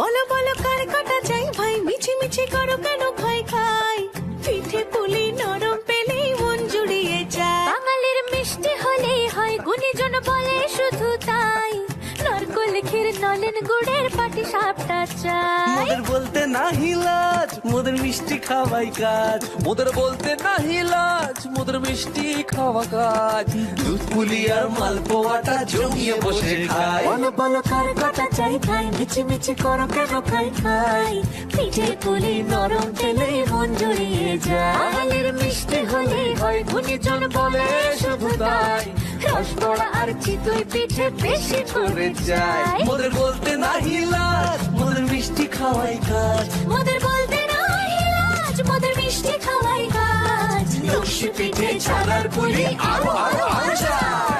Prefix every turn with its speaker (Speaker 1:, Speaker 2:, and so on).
Speaker 1: বলো বলো কার কাটা চাই ভাই, মিছি মিছি করো কেন খাই খাই, পিঠে পুলি নরম পেলেই মন জুড়িয়ে যায়।
Speaker 2: বাঙালির মিষ্টি হলেই হয়, গুণীজন বলে শুধু তাই, নারকোল ক্ষীর নলেন গুড়ের পাটি সাপটা চাই।
Speaker 3: মোদের বলতে নাহি লাজ, মোদের মিষ্টি খাওয়াই কাজ। মোদের বলতে নাহি লাজ, মোদের মিষ্টি খাওয়া কাজ। দুধ পুলি আর মালপোয়াটা জমিয়ে বসে খায়।
Speaker 1: বলো বলো কার কাটা চাই ভাই, মিছি মিছি করো কেন খাই খাই, পিঠে পুলি নরম পেলেই মন জুড়িয়ে যায়।
Speaker 2: বাঙালির মিষ্টি হলেই হয়, গুণীজন বলে শুধু তাই, রসবড়া আর চিতই পিঠে বেশি করে যায়।
Speaker 3: মোদের বলতে নাহি লাজ, মোদের মিষ্টি খাওয়াই কাজ।
Speaker 2: মোদের বলতে নাই লাজ, মোদের মিষ্টি খাওয়াই কাজ।
Speaker 3: লক্ষ্মী পিঠে ছানার পুলি আরো আরো আরো চাই।